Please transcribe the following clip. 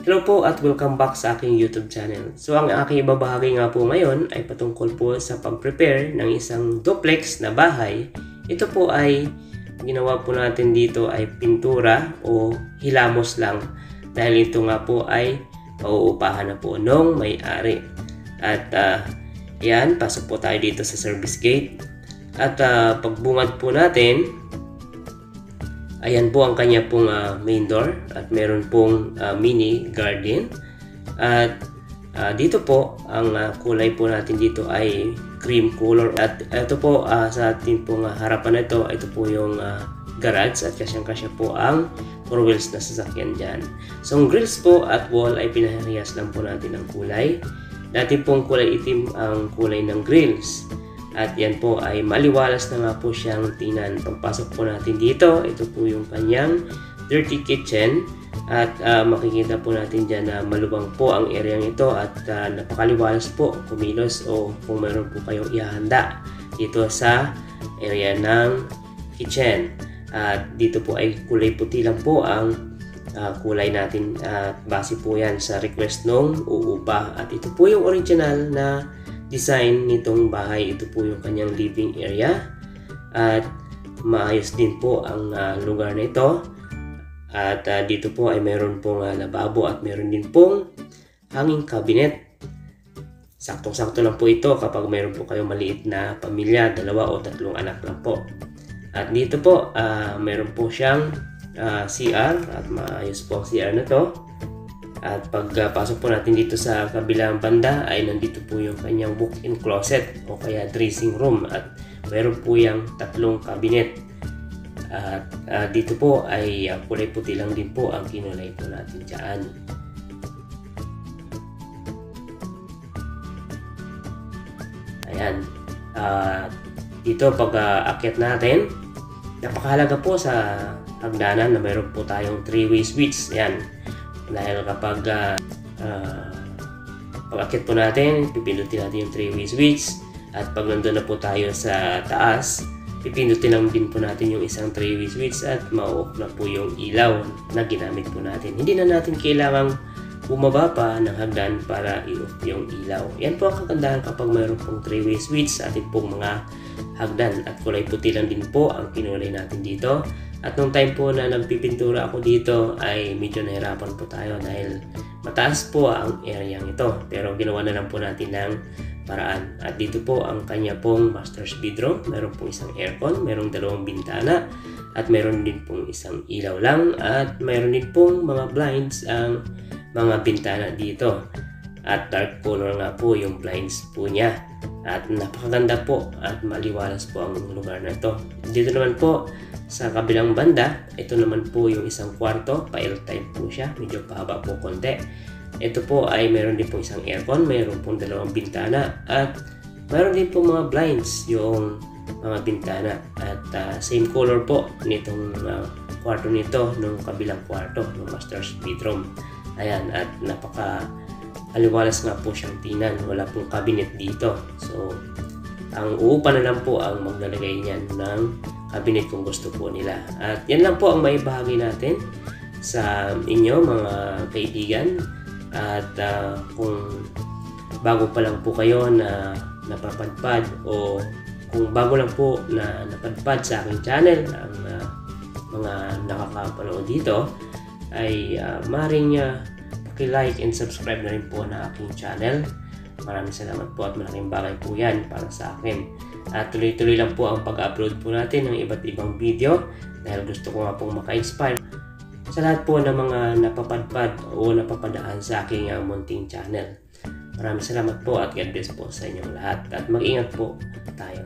Hello po at welcome back sa aking YouTube channel. So ang aking ibabahagi nga po ngayon ay patungkol po sa pag-prepare ng isang duplex na bahay. Ito po ay ginawa po natin dito ay pintura o hilamos lang. Dahil ito nga po ay pauupahan na po nung may-ari. At yan, pasok po tayo dito sa service gate. At pagbungad po natin, ayan po ang kanya pong main door at meron pong mini garden. At dito po ang kulay po natin dito ay cream color. At ito po sa ating pong harapan na ito po yung garage at kasyang-kasya po ang 4 wheels na sasakyan dyan. So ang grills po at wall ay pinaharias lang po natin ng kulay. Dati pong kulay itim ang kulay ng grills. At yan po ay maliwalas na nga po siyang tingnan. Pagpasok po natin dito, ito po yung kanyang dirty kitchen. At makikita po natin dyan na malubang po ang area ito at napakaliwalas po kumilos o kung meron po kayong ihahanda dito sa area ng kitchen. At dito po ay kulay puti lang po ang kulay natin. Base po yan sa request nung uupa. At ito po yung original na design nitong bahay. Ito po yung kanyang living area at maayos din po ang lugar na ito. At dito po ay meron pong lababo at meron din pong hanging cabinet. Saktong-sakto lang po ito kapag meron po kayong maliit na pamilya, 2 o 3 anak lang po. At dito po meron po siyang CR at maayos po ang CR na to. At pagpasok po natin dito sa kabilang banda ay nandito po yung kanyang walk-in closet o kaya dressing room at meron po yung 3 cabinet. At dito po ay kulay puti lang din po ang kinulay po natin dyan. Ayan. Dito pag akyat natin, napakahalaga po sa hagdanan na meron po tayong 3-way switch. Ayan. Dahil kapag pag-akit po natin, pipindutin natin yung 3-way switch. At pag nandun na po tayo sa taas, pipindutin lang din po natin yung isang 3-way switch at ma-off na po yung ilaw na ginamit po natin. Hindi na natin kailangang bumaba pa ng hagdan para i-off yung ilaw. Yan po ang kagandahan kapag mayroon pong 3-way switch sa ating pong mga hagdan. At kulay puti lang din po ang kinulay natin dito. At nung time po na nagpipintura ako dito ay medyo nahirapan po tayo dahil mataas po ang area ito. Pero ginawa na lang po natin ng paraan. At dito po ang kanya pong master's bedroom. Meron pong isang aircon, merong 2 bintana at meron din pong isang ilaw lang. At meron din pong mga blinds ang mga bintana dito. At dark color nga po yung blinds po niya. At napakaganda po at maliwalas po ang lugar na ito. Dito naman po sa kabilang banda, ito naman po yung isang kwarto, pa-L-type po siya, medyo pahaba po konti. Ito po ay meron din po isang aircon, meron pong 2 bintana at meron din po mga blinds yung mga bintana. At same color po nitong kwarto nito nung kabilang kwarto, ng master's bedroom. Ayan, at napaka aliwalas nga po siyang tingnan, wala pong cabinet dito. So ang uupa na lang po ang maglalagay niyan ng cabinet kung gusto po nila. At yan lang po ang maibahagi natin sa inyo mga kaibigan. At kung bago pa lang po kayo na napapadpad o kung bago lang po na napadpad sa aking channel ang mga nakakapanood dito ay maaaring paki-like and subscribe na rin po na aking channel. Maraming salamat po at malaking bagay po yan para sa akin. At tuloy-tuloy lang po ang pag-upload po natin ng iba't ibang video dahil gusto ko nga pong maka-inspire sa lahat po ng mga napapadpad o napapadaan sa aking munting channel. Maraming salamat po at God bless po sa inyong lahat at mag-ingat po tayo.